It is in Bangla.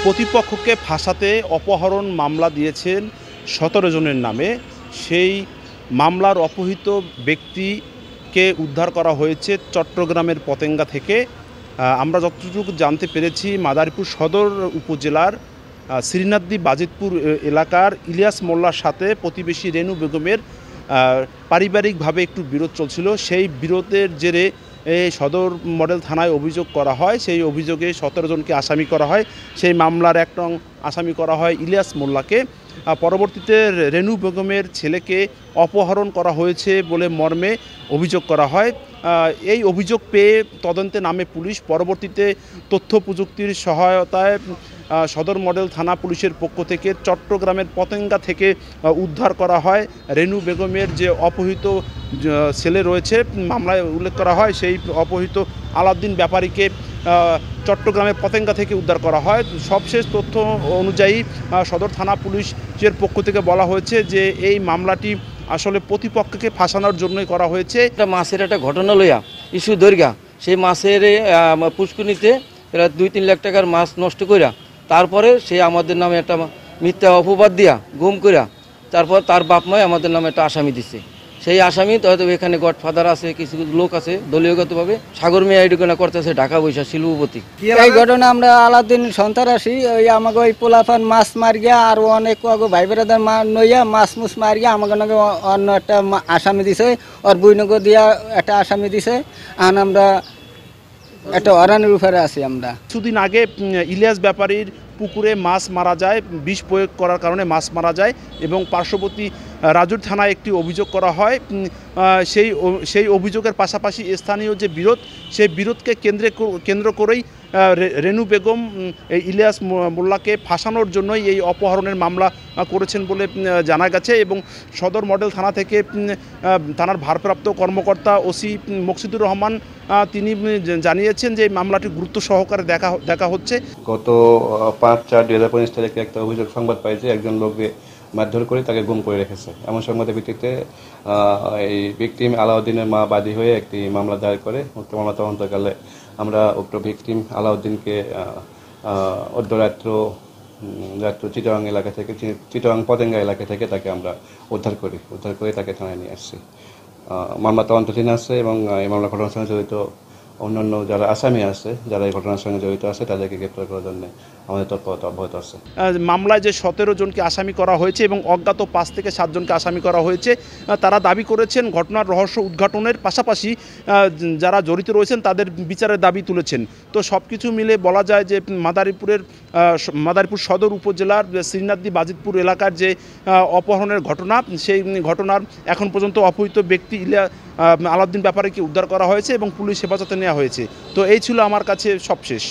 প্রতিপক্ষকে ফাঁসাতে অপহরণ মামলা দিয়েছেন ১৭ জনের নামে। সেই মামলার অপহৃত ব্যক্তিকে উদ্ধার করা হয়েছে চট্টগ্রামের পতেঙ্গা থেকে। আমরা যতটুকু জানতে পেরেছি মাদারীপুর সদর উপজেলার শ্রীনাথদ্বীপ বাজিতপুর এলাকার ইলিয়াস মোল্লার সাথে প্রতিবেশী রেনু বেগমের পারিবারিকভাবে একটু বিরোধ চলছিল। সেই বিরোধের জেরে সদর মডেল থানায় অভিযোগ করা হয়। সেই অভিযোগে ১৭ জনকে আসামি করা হয়। সেই মামলার এক নং আসামি করা হয় ইলিয়াস মোল্লাকে। পরবর্তীতে রেনু বেগমের ছেলেকে অপহরণ করা হয়েছে বলে মর্মে অভিযোগ করা হয়। এই অভিযোগ পেয়ে তদন্তে নামে পুলিশ। পরবর্তীতে তথ্য প্রযুক্তির সহায়তায় সদর মডেল থানা পুলিশের পক্ষ থেকে চট্টগ্রামের পতেঙ্গা থেকে উদ্ধার করা হয় রেনু বেগমের যে অপহৃত ছেলে রয়েছে। মামলায় উল্লেখ করা হয় সেই অপহৃত আলাউদ্দিন ব্যাপারীকে চট্টগ্রামের পতেঙ্গা থেকে উদ্ধার করা হয়। সবশেষ তথ্য অনুযায়ী সদর থানা পুলিশের পক্ষ থেকে বলা হয়েছে যে এই মামলাটি আসলে প্রতিপক্ষকে ফাঁসানোর জন্যই করা হয়েছে। একটা মাছের একটা ঘটনা লইয়া ইস্যু দৈর্ঘ্য সেই মাছের পুষ্কুনিতে প্রায় ২-৩ লাখ টাকার মাছ নষ্ট কইরা তারপরে সে আমাদের নামে একটা মিথ্যা অপবাদ দিয়া গুম কইরা তারপর তার বাপ মায় আমাদের নামে একটা আসামি দিচ্ছে। সেই আসামি হয়তো এখানে গডফাদার আছে, কিছু লোক আছে দলীয়গতভাবে সাগর মেয়ে আইডিকোনা করতেছে ঢাকা বৈশা শিলুপতি। এই ঘটনা আমরা আলাউদ্দিন সন্ত্রাসী ওই আমাকে ওই পোলাফান মাছ মারিয়া আর অনেক ভাই বেড়াদার নইয়া মাছ মুছ মারিয়া আমাকে নাকি অন্য একটা আসামি দিছে, ওর বইনগর দিয়া একটা আসামি দিছে। আর আমরা একটা অরানের উপরে আছি। আমরা কিছুদিন আগে ইলিয়াস ব্যাপারীর পুকুরে মাছ মারা যায়, বিষ প্রয়োগ করার কারণে মাছ মারা যায় এবং পার্শ্ববর্তী রাজুর থানায় একটি অভিযোগ করা হয়। সেই অভিযোগের পাশাপাশি স্থানীয় যে বিরোধ, সেই বিরোধকে কেন্দ্র করেই রেনু বেগম ইলিয়াস মোল্লাকে ফাঁসানোর জন্যই এই অপহরণের মামলা করেছেন বলে জানা গেছে। এবং সদর মডেল থানা থেকে থানার ভারপ্রাপ্ত কর্মকর্তা ওসি মকসুদুর রহমান তিনি জানিয়েছেন যে এই মামলাটি গুরুত্ব সহকারে দেখা হচ্ছে। গত ৫/৪/২০২৫ তারিখে একটা অভিযোগ সংবাদ পাই যে একজন লোককে মারধর করে তাকে গুম করে রেখেছে। এমন সংবাদের ভিত্তিতে এই ভিকটিম আলাউদ্দিনের মা বাদী হয়ে একটি মামলা দায়ের করে। উক্ত মামলা তদন্তকালে আমরা উক্ত ভিকটিম আলাউদ্দিনকে অর্ধরাত্র চিটাগাং এলাকা থেকে চিটাগাং পতেঙ্গা এলাকা থেকে তাকে আমরা উদ্ধার করে তাকে থানায় নিয়ে আসছি। মামলা তদন্তাধীন আছে এবং এই মামলা ঘটনার সঙ্গে জড়িত অন্যান্য যারা আসামি আছে, যারা এই ঘটনার সঙ্গে জড়িত আছে, তাদেরকে গ্রেপ্তার করার জন্য আমাদের তৎপরতা অব্যাহত আছে। মামলায় যে ১৭ জনকে আসামি করা হয়েছে এবং অজ্ঞাত ৫ থেকে ৭ জনকে আসামি করা হয়েছে, তারা দাবি করেছেন ঘটনার রহস্য উদ্ঘাটনের পাশাপাশি যারা জড়িত রয়েছেন তাদের বিচারের দাবি তুলেছেন। তো সব কিছু মিলে বলা যায় যে মাদারীপুর সদর উপজেলার শ্রীনাথদ্বীপ বাজিতপুর এলাকার যে অপহরণের ঘটনা, সেই ঘটনার এখন পর্যন্ত অপহৃত ব্যক্তি আলাউদ্দিন ব্যাপারীকে উদ্ধার করা হয়েছে এবং পুলিশ হেফাজতে নেওয়া হয়েছে। তো এই ছিল আমার কাছে সবশেষ।